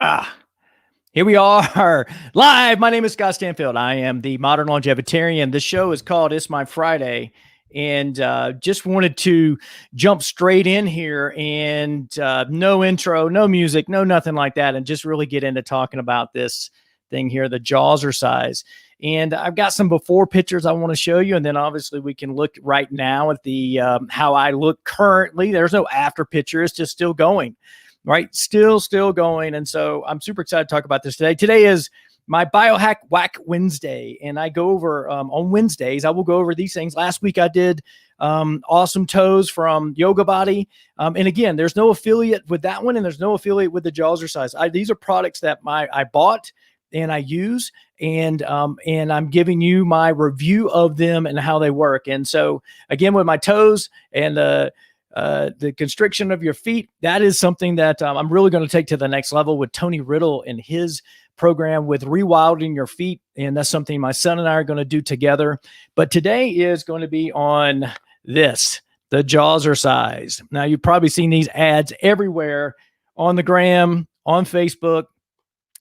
Ah, here we are live. My name is Scott Stanfield. I am the modern longevitarian. The show is called It's My Friday. And just wanted to jump straight in here and no intro, no music, no nothing like that. And just really get into talking about this thing here, the Jawzrsize. And I've got some before pictures I want to show you. And then obviously we can look right now at the how I look currently. There's no after picture. It's just still going. Right? Still going. And so I'm super excited to talk about this today. Today is my Biohack Whack Wednesday. And I go over on Wednesdays, I will go over these things. Last week I did awesome toes from Yoga Body. And again, there's no affiliate with that one. And there's no affiliate with the Jawzrsize. These are products that I bought and I use. And I'm giving you my review of them and how they work. And so again, with my toes and the constriction of your feet, that is something that I'm really going to take to the next level with Tony Riddle and his program with rewilding your feet. And that's something my son and I are going to do together. But today is going to be on this, the Jawzrsize. Now, you've probably seen these ads everywhere on the gram, on Facebook.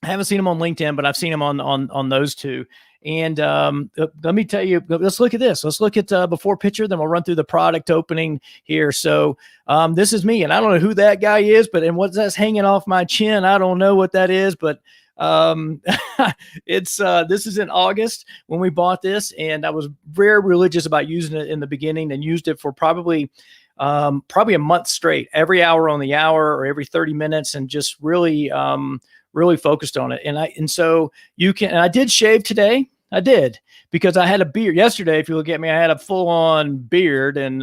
I haven't seen them on LinkedIn, but I've seen them on those two. And let me tell you, let's look at this. Let's look at before picture, then we'll run through the product opening here. So this is me, and I don't know who that guy is, but and what's that's hanging off my chin, I don't know what that is, but it's this is in August when we bought this, and I was very religious about using it in the beginning and used it for probably a month straight, every hour on the hour or every 30 minutes, and just really focused on it. And so you can, and I did shave today. I did, because I had a beard yesterday. If you look at me, I had a full on beard, and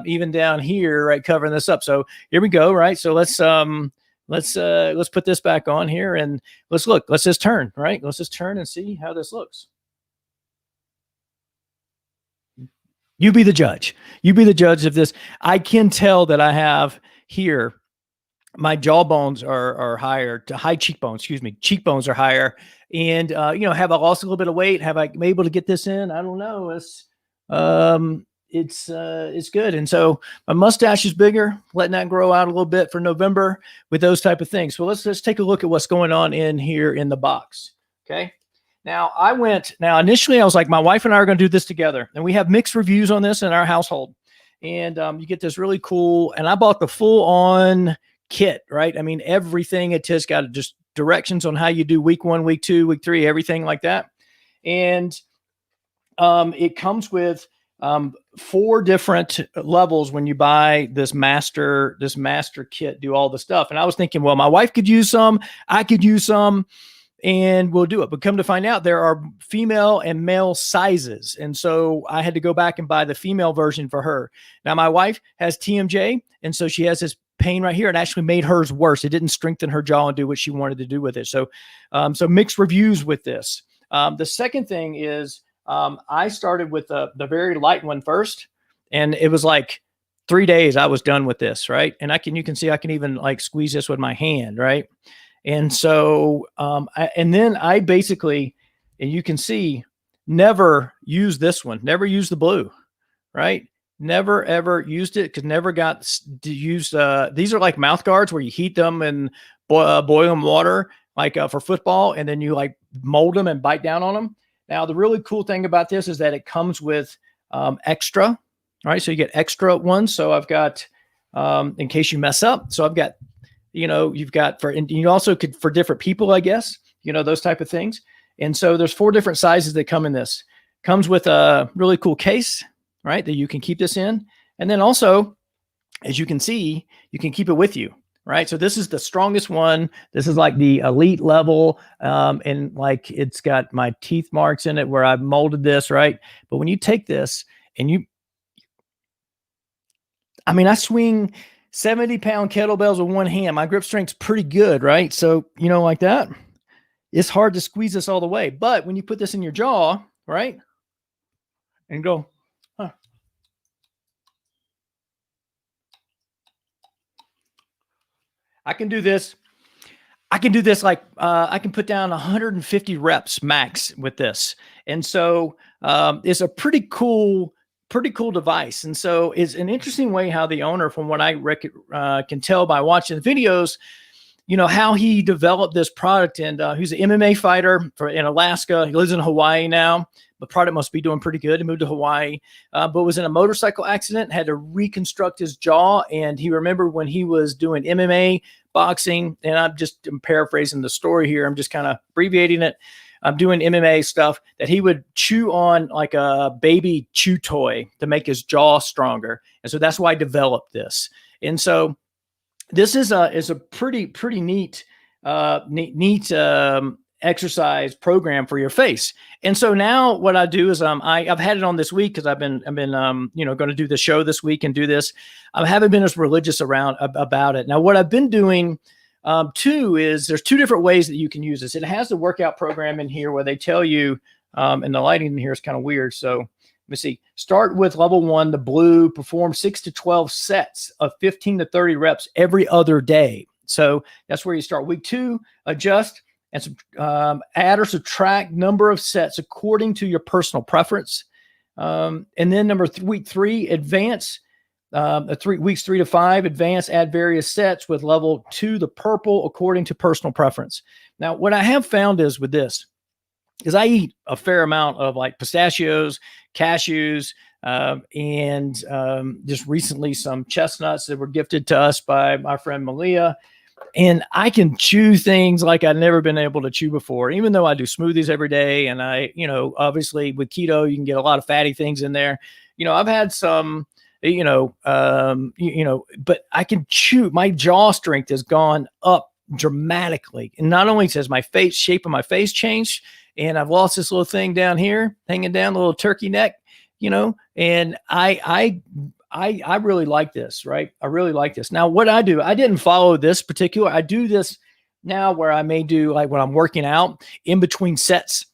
even down here, right, covering this up. So here we go. Right. So let's put this back on here and let's look, let's just turn, right. Let's just turn and see how this looks. You be the judge. You be the judge of this. I can tell that I have here, my jawbones are higher, high cheekbones, excuse me. Cheekbones are higher. And, have I lost a little bit of weight? Have I been able to get this in? I don't know. It's good. And so my mustache is bigger, letting that grow out a little bit for November with those type of things. So let's take a look at what's going on in here in the box. Okay. Now initially I was like, my wife and I are going to do this together, and we have mixed reviews on this in our household. And you get this really cool, and I bought the full on kit, right? I mean, everything. It just got just directions on how you do week 1, week 2, week 3, everything like that. And it comes with 4 different levels when you buy this master kit, do all the stuff. And I was thinking, well, my wife could use some, I could use some, and we'll do it. But come to find out, there are female and male sizes. And so I had to go back and buy the female version for her. Now, my wife has TMJ, and so she has this pain right here. It actually made hers worse. It didn't strengthen her jaw and do what she wanted to do with it. So, so mixed reviews with this. The second thing is, I started with the very light one first, and it was like 3 days I was done with this, right? And you can see I can even like squeeze this with my hand, right? And so, and then I basically, and you can see, never use this one, never use the blue, right? Never ever used it, because never got to use, these are like mouth guards where you heat them and boil them water, like for football, and then you like mold them and bite down on them. Now, the really cool thing about this is that it comes with extra, right? So you get extra ones. So I've got, in case you mess up. So I've got, you've got and you also could, for different people, I guess, those type of things. And so there's 4 different sizes that come in this. Comes with a really cool case, right, that you can keep this in. And then also, as you can see, you can keep it with you, right? So this is the strongest one. This is like the elite level. And like, it's got my teeth marks in it where I've molded this, right? But when you take this and I swing 70-pound kettlebells with one hand. My grip strength's pretty good, right? So, like that, it's hard to squeeze this all the way. But when you put this in your jaw, right, and go, I can do this. I can do this like I can put down 150 reps max with this. And so it's a pretty cool device. And so it's an interesting way how the owner, from what I can tell by watching the videos, how he developed this product. And he's an MMA fighter in Alaska. He lives in Hawaii now. The product must be doing pretty good. He moved to Hawaii, but was in a motorcycle accident, had to reconstruct his jaw. And he remembered when he was doing MMA boxing, and I'm paraphrasing the story here. I'm just kind of abbreviating it. I'm doing MMA stuff, that he would chew on like a baby chew toy to make his jaw stronger. And so that's why I developed this. And so this is a pretty neat exercise program for your face. And so now what I do is I've had it on this week because I've been going to do the show this week and do this. I haven't been as religious about it. Now what I've been doing too is there's two different ways that you can use this. It has the workout program in here where they tell you, and the lighting in here is kind of weird. So let me see. Start with level 1, the blue, perform 6 to 12 sets of 15 to 30 reps every other day. So that's where you start. Week 2, adjust and add or subtract number of sets according to your personal preference. And then week 3, advance. Weeks 3 to 5, advance, add various sets with level 2, the purple, according to personal preference. Now, what I have found is with this, because I eat a fair amount of like pistachios, cashews, and just recently some chestnuts that were gifted to us by my friend Malia. And I can chew things like I've never been able to chew before, even though I do smoothies every day. And I, obviously with keto, you can get a lot of fatty things in there. I've had some, but I can chew. My jaw strength has gone up dramatically. And not only has my shape of my face changed, and I've lost this little thing down here, hanging down, the little turkey neck, and I really like this, right? I really like this. Now, what I do, I didn't follow this particular. I do this now where I may do like when I'm working out in between sets,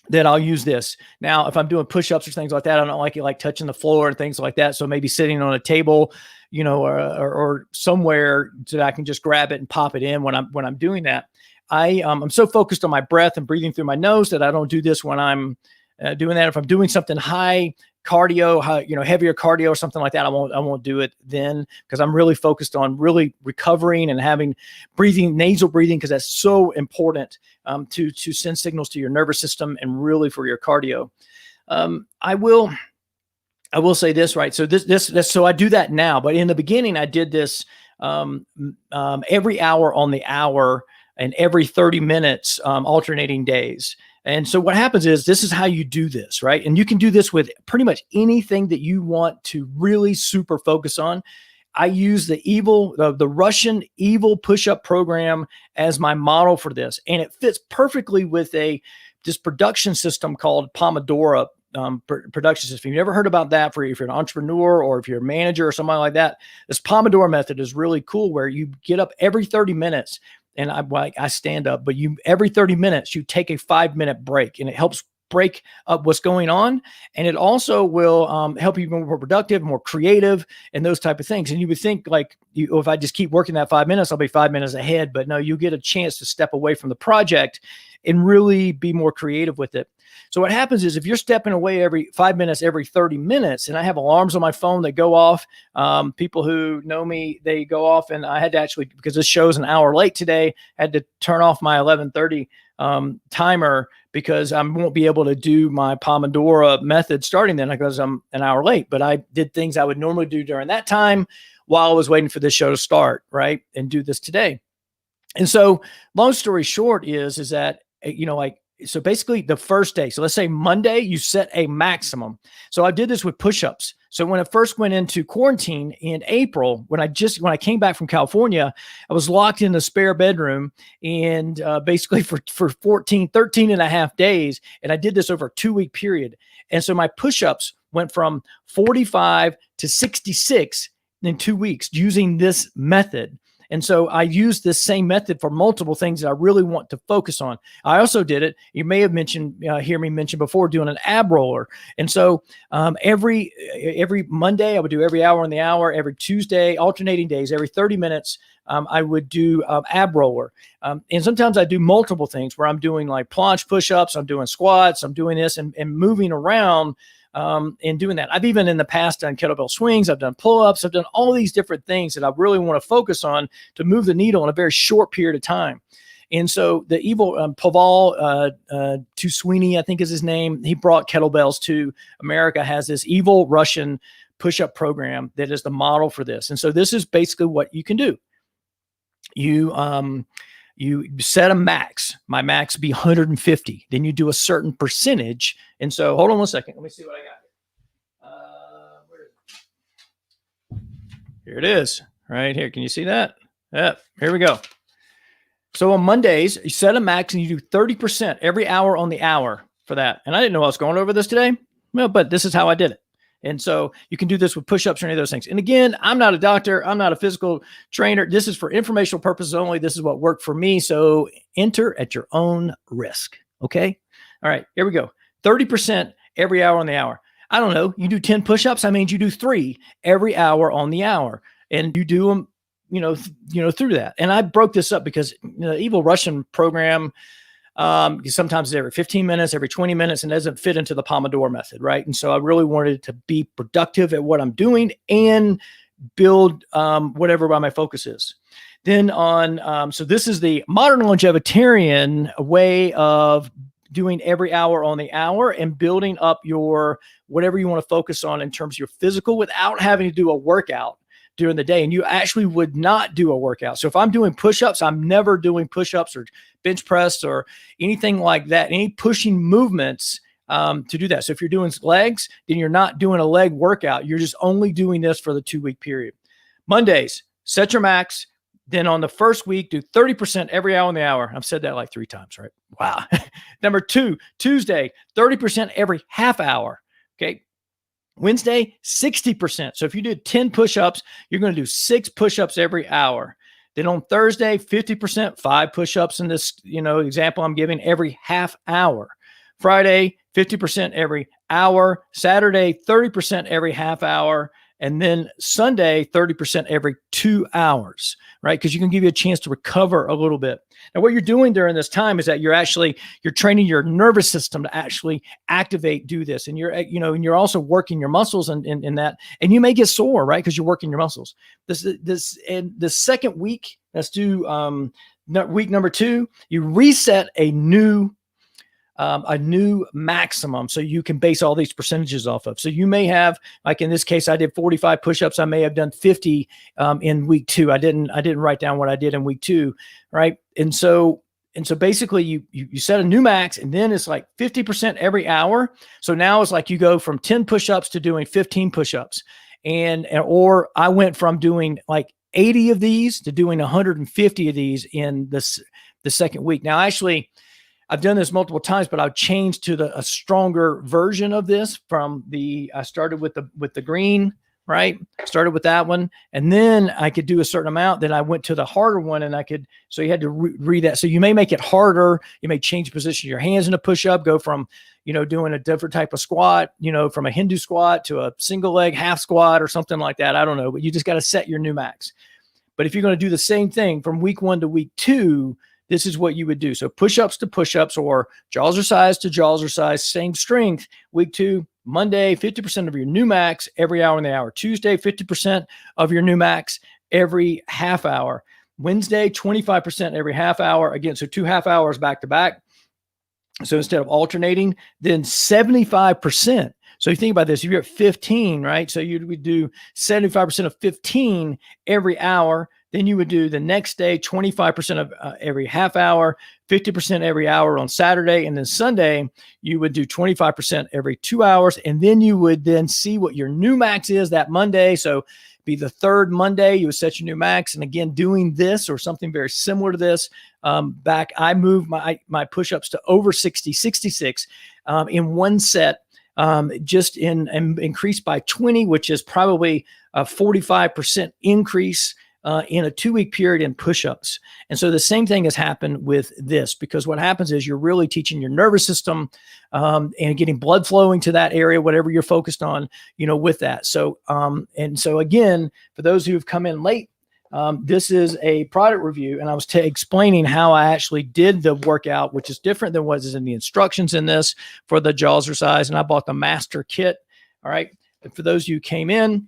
that I'll use this. Now, if I'm doing push-ups or things like that, I don't like it like touching the floor and things like that. So maybe sitting on a table, or somewhere so that I can just grab it and pop it in when I'm doing that. I'm so focused on my breath and breathing through my nose that I don't do this when I'm doing that. If I'm doing something high cardio, heavier cardio or something like that, I won't do it then, because I'm really focused on really recovering and having nasal breathing, because that's so important to send signals to your nervous system and really for your cardio. I will say this, right? So so I do that now, but in the beginning I did this every hour on the hour and every 30 minutes, alternating days. And so what happens is, this is how you do this, right? And you can do this with pretty much anything that you want to really super focus on. I use the Russian evil push-up program as my model for this. And it fits perfectly with this production system called Pomodoro production system. If you've never heard about that, if you're an entrepreneur or if you're a manager or something like that, this Pomodoro method is really cool, where you get up every 30 minutes. And I stand up, but every 30 minutes, you take a 5-minute break, and it helps break up what's going on. And it also will help you be more productive, more creative, and those type of things. And you would think like, if I just keep working that 5 minutes, I'll be 5 minutes ahead. But no, you get a chance to step away from the project and really be more creative with it. So what happens is, if you're stepping away every 5 minutes, every 30 minutes, and I have alarms on my phone that go off, people who know me, they go off, and I had to actually, because this show's an hour late today, had to turn off my 11:30 timer, because I won't be able to do my Pomodoro method starting then, because I'm an hour late. But I did things I would normally do during that time while I was waiting for this show to start, right? And do this today. And so long story short is that, so basically the first day, so let's say Monday, you set a maximum. So I did this with push-ups. So when I first went into quarantine in April, when I came back from California, I was locked in a spare bedroom, and basically for 13 and a half days. And I did this over a 2-week period. And so my push-ups went from 45 to 66 in 2 weeks using this method. And so I use this same method for multiple things that I really want to focus on. I also did it. You may have hear me mention before, doing an ab roller. And so every Monday, I would do every hour on the hour. Every Tuesday, alternating days, every 30 minutes, I would do ab roller. And sometimes I do multiple things where I'm doing like planche push-ups, I'm doing squats, I'm doing this and moving around in doing that. I've even in the past done kettlebell swings. I've done pull-ups. I've done all these different things that I really want to focus on to move the needle in a very short period of time. And so the evil Pavel Sweeney, I think is his name, he brought kettlebells to America, has this evil Russian push-up program that is the model for this. And so this is basically what you can do. You set a max. My max would be 150. Then you do a certain percentage. And so hold on 1 second. Let me see what I got here. Here it is right here. Can you see that? Yep. Here we go. So on Mondays, you set a max and you do 30% every hour on the hour for that. And I didn't know I was going over this today. Well, but this is how I did it. And so you can do this with push-ups or any of those things. And again, I'm not a doctor. I'm not a physical trainer. This is for informational purposes only. This is what worked for me. So enter at your own risk. Okay. All right, here we go. 30% every hour on the hour. I don't know. You do 10 push-ups. That means you do 3 every hour on the hour, and you do them, through that. And I broke this up because the evil Russian program, sometimes it's every 15 minutes, every 20 minutes, and doesn't fit into the Pomodoro method, right? And so I really wanted to be productive at what I'm doing and build whatever my focus is. Then so this is the modern longevitarian way of doing every hour on the hour and building up your whatever you want to focus on in terms of your physical without having to do a workout during the day. And you actually would not do a workout. So if I'm doing push-ups, I'm never doing push-ups or bench press or anything like that, any pushing movements to do that. So if you're doing legs, then you're not doing a leg workout. You're just only doing this for the 2-week period. Mondays, set your max. Then on the first week, do 30% every hour on the hour. I've said that like 3 times, right? Wow. Number 2, Tuesday, 30% every half hour. Okay. Wednesday, 60%. So if you did 10 push-ups, you're going to do 6 push-ups every hour. Then on Thursday, 50%, 5 push-ups in this, example I'm giving every half hour. Friday, 50% every hour. Saturday, 30% every half hour. And then Sunday, 30% every 2 hours, right? Because you can give you a chance to recover a little bit. Now, what you're doing during this time is that you're training your nervous system to actually do this. And you're also working your muscles in that, and you may get sore, right? Because you're working your muscles. And the second week, let's do week number 2, you reset a new maximum. So you can base all these percentages off of. So you may have, like in this case, I did 45 push-ups. I may have done 50 in week 2. I didn't write down what I did in week 2. Right. And so basically you set a new max, and then it's like 50% every hour. So now it's like you go from 10 push-ups to doing 15 push-ups. Or I went from doing like 80 of these to doing 150 of these in the second week. Now, actually, I've done this multiple times, but I've changed to a stronger version of this I started with the green, right? Started with that one. And then I could do a certain amount. Then I went to the harder one, and so you had to read that. So you may make it harder. You may change position of your hands in a push-up, go from, doing a different type of squat, from a Hindu squat to a single leg half squat or something like that. I don't know, but you just got to set your new max. But if you're going to do the same thing from week 1 to week 2, this is what you would do. So push-ups to push-ups or Jawzrsize to Jawzrsize, same strength. Week 2, Monday, 50% of your new max every hour in the hour. Tuesday, 50% of your new max every half hour. Wednesday, 25% every half hour. Again, so 2 half hours back to back. So instead of alternating, then 75%. So you think about this, if you're at 15, right? So you would do 75% of 15 every hour. Then you would do the next day, 25% of every half hour, 50% every hour on Saturday. And then Sunday, you would do 25% every 2 hours. And then you would then see what your new max is that Monday. So be the third Monday, you would set your new max. And again, doing this or something very similar to this, I moved my push-ups to over 60, 66 in one set. Just increased by 20, which is probably a 45% increase in a 2-week period in push-ups. And so the same thing has happened with this, because what happens is you're really teaching your nervous system and getting blood flowing to that area, whatever you're focused on, with that. So, and so again, for those who have come in late, This is a product review, and I was explaining how I actually did the workout, which is different than what is in the instructions in this for the Jawzrsize. And I bought the master kit. All right. And for those of you who came in,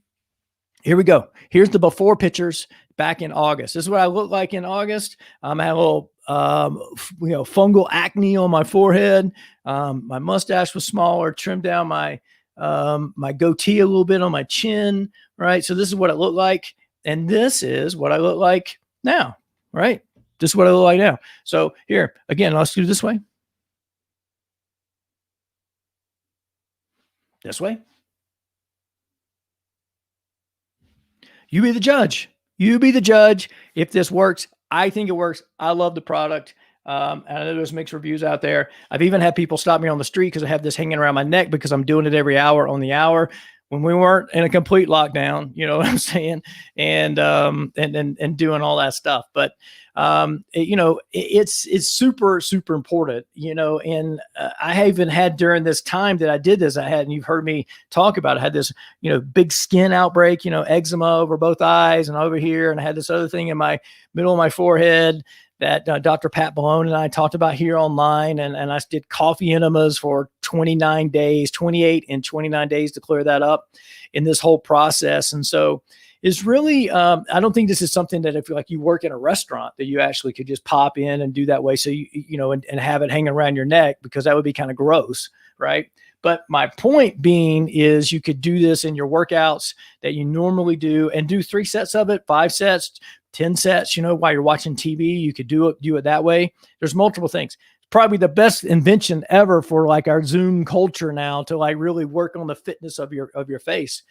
here we go. Here's the before pictures back in August. This is what I looked like in August. I had a little, fungal acne on my forehead. My mustache was smaller, trimmed down my goatee a little bit on my chin. Right. So this is what it looked like. And this is what I look like now. Right. This is what I look like now. So here, again, let's do this way. This way. You be the judge. You be the judge. If this works, I think it works. I love the product. And I know there's mixed reviews out there. I've even had people stop me on the street because I have this hanging around my neck because I'm doing it every hour on the hour when we weren't in a complete lockdown, you know what I'm saying? And doing all that stuff. But, it's super, super important, and I even had during this time that I did this, and you've heard me talk about it, I had this, big skin outbreak, eczema over both eyes and over here. And I had this other thing in my middle of my forehead that Dr. Pat Malone and I talked about here online. And I did coffee enemas for 29 days, 28 and 29 days to clear that up in this whole process. And so it's really, I don't think this is something that if you work in a restaurant that you actually could just pop in and do that way. So, and have it hang around your neck, because that would be kind of gross. Right. But my point being is you could do this in your workouts that you normally do and do 3 sets of it, 5 sets, 10 sets, while you're watching TV. You could do it that way. There's multiple things. Probably the best invention ever for our Zoom culture now to really work on the fitness of your face.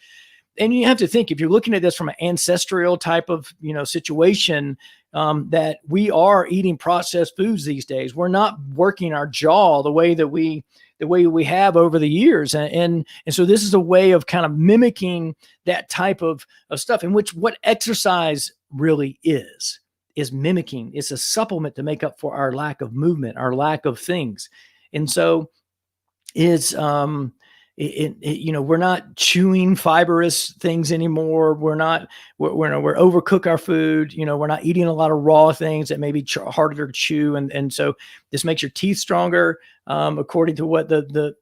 And you have to think, if you're looking at this from an ancestral type of, situation, that we are eating processed foods these days. We're not working our jaw the way we have over the years. And so this is a way of kind of mimicking that type of stuff, in which what exercise really is mimicking. It's a supplement to make up for our lack of movement, our lack of things. And so it's, we're not chewing fibrous things anymore. We're overcook our food. We're not eating a lot of raw things that may be harder to chew. And so this makes your teeth stronger, according to what the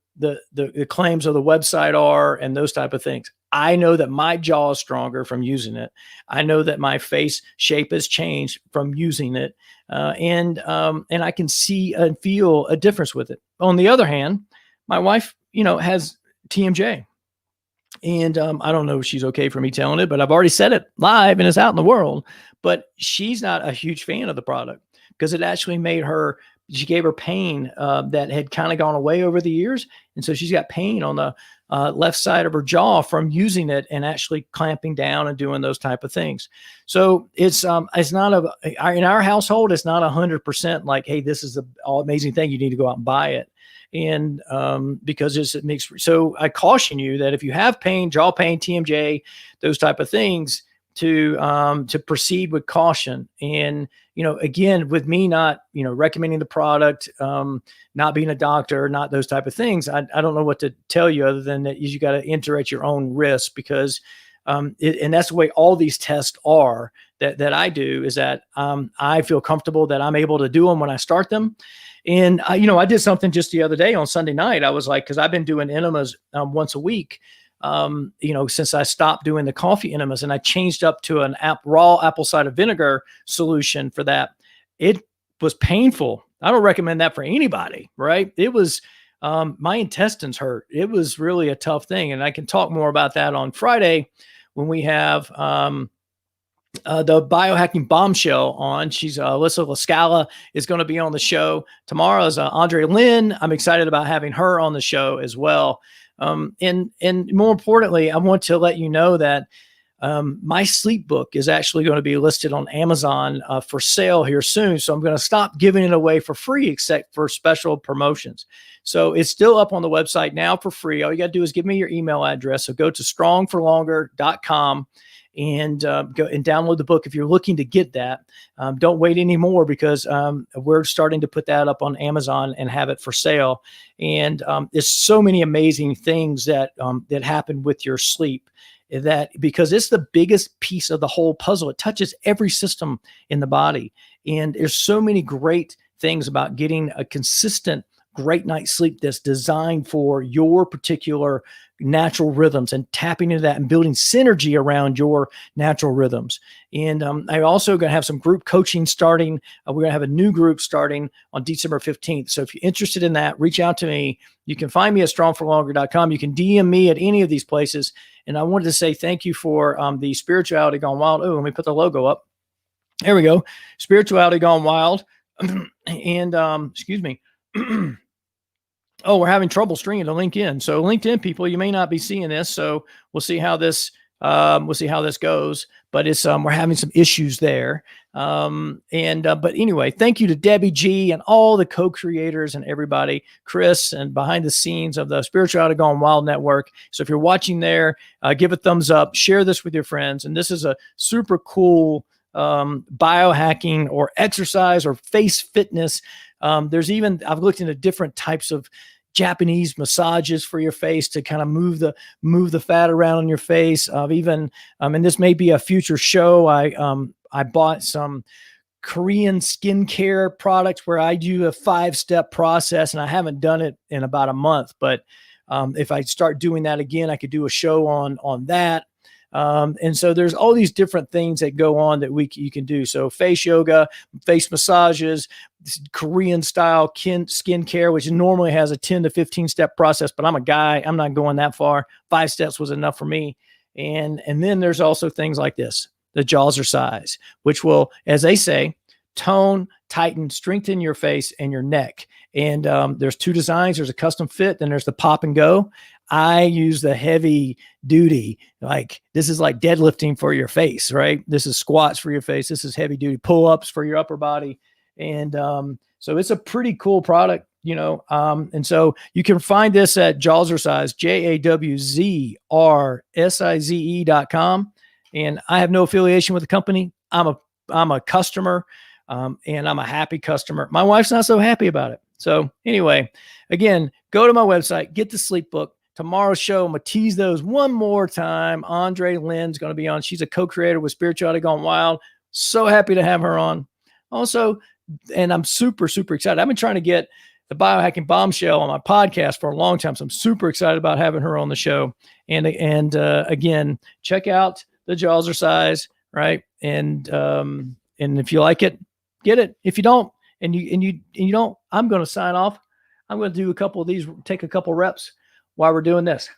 claims of the website are, and those type of things. I know that my jaw is stronger from using it. I know that my face shape has changed from using it. And I can see and feel a difference with it. On the other hand, my wife, has TMJ. And I don't know if she's okay for me telling it, but I've already said it live and it's out in the world. But she's not a huge fan of the product because it actually she gave her pain that had kind of gone away over the years. And so she's got pain on the left side of her jaw from using it and actually clamping down and doing those type of things. So it's not in our household, it's not 100% like, hey, this is the amazing thing. You need to go out and buy it. And because it makes, so I caution you that if you have pain, jaw pain, TMJ, those type of things, to proceed with caution. And, again, with me not, recommending the product, not being a doctor, not those type of things, I don't know what to tell you other than that you got to enter at your own risk, because and that's the way all these tests are that I do, is that I feel comfortable that I'm able to do them when I start them. And I did something just the other day on Sunday night. I was like, because I've been doing enemas once a week, since I stopped doing the coffee enemas, and I changed up to an raw apple cider vinegar solution for that. It was painful. I don't recommend that for anybody, right? It was, my intestines hurt. It was really a tough thing. And I can talk more about that on Friday when we have, the biohacking bombshell on. She's Alyssa Lascala is going to be on the show. Tomorrow is Andre Lynn. I'm excited about having her on the show as well. And more importantly, I want to let you know that my sleep book is actually going to be listed on Amazon for sale here soon. So I'm going to stop giving it away for free, except for special promotions. So it's still up on the website now for free. All you got to do is give me your email address. So go to strongforlonger.com and go and download the book if you're looking to get that. Don't wait anymore, because we're starting to put that up on Amazon and have it for sale. And there's so many amazing things that happen with your sleep. that because it's the biggest piece of the whole puzzle. It touches every system in the body. And there's so many great things about getting a consistent, great night's sleep that's designed for your particular natural rhythms and tapping into that and building synergy around your natural rhythms. And I also going to have some group coaching starting. We're going to have a new group starting on December 15th. So if you're interested in that, reach out to me. You can find me at strongforlonger.com. You can DM me at any of these places. And I wanted to say thank you for the Spirituality Gone Wild. Oh, let me put the logo up. There we go. Spirituality Gone Wild. And excuse me. Oh, we're having trouble stringing to LinkedIn. So LinkedIn people, you may not be seeing this. So we'll see how this goes. But it's we're having some issues there. But anyway, thank you to Debbie G and all the co-creators and everybody, Chris, and behind the scenes of the Spirituality Gone Wild Network. So if you're watching there, give a thumbs up, share this with your friends. And this is a super cool biohacking or exercise or face fitness. There's even, I've looked into different types of Japanese massages for your face to kind of move the fat around on your face. And this may be a future show. I bought some Korean skincare products where I do a 5-step process, and I haven't done it in about a month, but if I start doing that again, I could do a show on that. And so there's all these different things that go on that you can do. So face yoga, face massages, Korean style skin care, which normally has a 10 to 15 step process, but I'm a guy, I'm not going that far. 5 steps was enough for me. And then there's also things like this, the Jawzrsize, which will, as they say, tone, tighten, strengthen your face and your neck. And there's 2 designs. There's a custom fit, then there's the pop and go. I use the heavy duty, like this is like deadlifting for your face, right? This is squats for your face. This is heavy duty pull-ups for your upper body. And so it's a pretty cool product, and so you can find this at Jawzrsize, JAWZRSIZE.com. And I have no affiliation with the company. I'm a customer, and I'm a happy customer. My wife's not so happy about it. So anyway, again, go to my website, get the sleep book. Tomorrow's show, I'm going to tease those one more time. Andre Lynn's going to be on. She's a co-creator with Spirituality Gone Wild. So happy to have her on. Also, and I'm super, super excited. I've been trying to get the Biohacking Bombshell on my podcast for a long time. So I'm super excited about having her on the show. And again, check out the Jawzrsize, right? And if you like it, get it. If you don't, and you don't, I'm going to sign off. I'm going to do a couple of these, take a couple reps while we're doing this.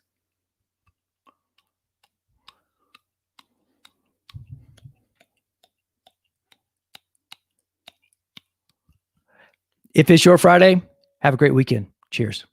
If it's your Friday, have a great weekend. Cheers.